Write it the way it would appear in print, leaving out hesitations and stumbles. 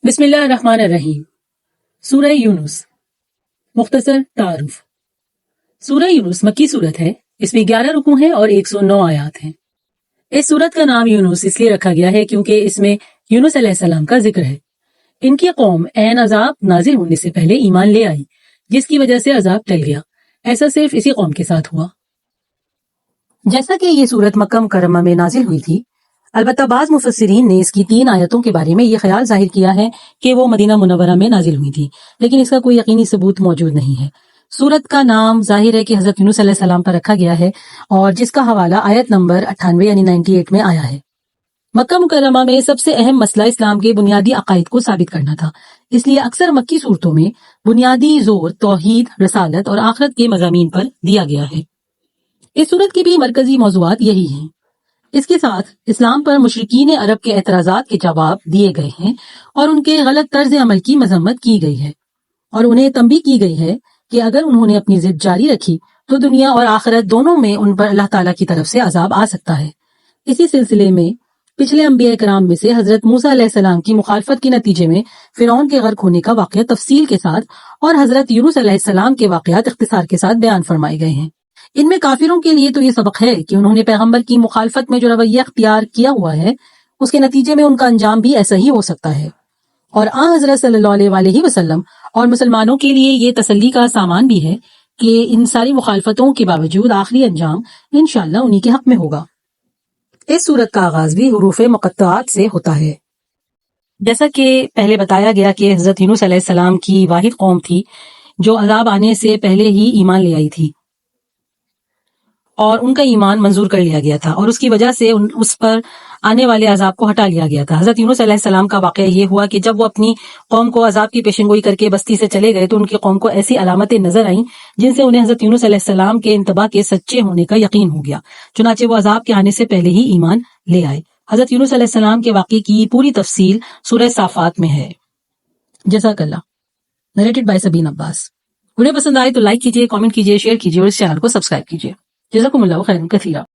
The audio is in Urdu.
بسم اللہ الرحمن الرحیم۔ سورہ یونس، مختصر تعارف۔ سورہ یونس مکی صورت ہے، اس میں 11 رکوع ہیں اور 109 آیات ہیں۔ اس صورت کا نام یونس اس لیے رکھا گیا ہے کیونکہ اس میں یونس علیہ السلام کا ذکر ہے۔ ان کی قوم عین عذاب نازل ہونے سے پہلے ایمان لے آئی، جس کی وجہ سے عذاب ٹل گیا۔ ایسا صرف اسی قوم کے ساتھ ہوا۔ جیسا کہ یہ صورت مکہ مکرمہ میں نازل ہوئی تھی، البتہ بعض مفسرین نے اس کی 3 آیتوں کے بارے میں یہ خیال ظاہر کیا ہے کہ وہ مدینہ منورہ میں نازل ہوئی تھی، لیکن اس کا کوئی یقینی ثبوت موجود نہیں ہے۔ سورت کا نام ظاہر ہے کہ حضرت یونس علیہ السلام پر رکھا گیا ہے، اور جس کا حوالہ آیت نمبر 98 یعنی 98 میں آیا ہے۔ مکہ مکرمہ میں سب سے اہم مسئلہ اسلام کے بنیادی عقائد کو ثابت کرنا تھا، اس لیے اکثر مکی صورتوں میں بنیادی زور توحید، رسالت اور آخرت کے مضامین پر دیا گیا ہے۔ اس صورت کی بھی مرکزی موضوعات یہی ہیں۔ اس کے ساتھ اسلام پر مشرکین عرب کے اعتراضات کے جواب دیے گئے ہیں اور ان کے غلط طرز عمل کی مذمت کی گئی ہے، اور انہیں تنبیہ کی گئی ہے کہ اگر انہوں نے اپنی ضد جاری رکھی تو دنیا اور آخرت دونوں میں ان پر اللہ تعالیٰ کی طرف سے عذاب آ سکتا ہے۔ اسی سلسلے میں پچھلے انبیاء کرام میں سے حضرت موسیٰ علیہ السلام کی مخالفت کے نتیجے میں فرعون کے غرق ہونے کا واقعہ تفصیل کے ساتھ اور حضرت یونس علیہ السلام کے واقعات اختصار کے ساتھ بیان فرمائے گئے ہیں۔ ان میں کافروں کے لیے تو یہ سبق ہے کہ انہوں نے پیغمبر کی مخالفت میں جو رویہ اختیار کیا ہوا ہے، اس کے نتیجے میں ان کا انجام بھی ایسا ہی ہو سکتا ہے، اور آن حضرت صلی اللہ علیہ وآلہ وسلم اور مسلمانوں کے لیے یہ تسلی کا سامان بھی ہے کہ ان ساری مخالفتوں کے باوجود آخری انجام انشاءاللہ انہی کے حق میں ہوگا۔ اس سورت کا آغاز بھی حروف مقطعات سے ہوتا ہے۔ جیسا کہ پہلے بتایا گیا کہ حضرت یونس علیہ السلام کی واحد قوم تھی جو عذاب آنے سے پہلے ہی ایمان لے آئی تھی، اور ان کا ایمان منظور کر لیا گیا تھا، اور اس کی وجہ سے اس پر آنے والے عذاب کو ہٹا لیا گیا تھا۔ حضرت یونس علیہ السلام کا واقعہ یہ ہوا کہ جب وہ اپنی قوم کو عذاب کی پیشنگوئی کر کے بستی سے چلے گئے تو ان کی قوم کو ایسی علامتیں نظر آئیں جن سے انہیں حضرت یونس علیہ السلام کے انتباہ کے سچے ہونے کا یقین ہو گیا، چنانچہ وہ عذاب کے آنے سے پہلے ہی ایمان لے آئے۔ حضرت یونس علیہ السلام کے واقعے کی پوری تفصیل سورہ صافات میں ہے۔ جزاک اللہ۔ Narrated by Sabeen Abbas. Video پسند آئے تو لائک کیجیے، کامنٹ کیجیے، شیئر کیجیے اور اس چینل کو سبسکرائب کیجیے۔ جزاکم اللہ خیرا کثیرا۔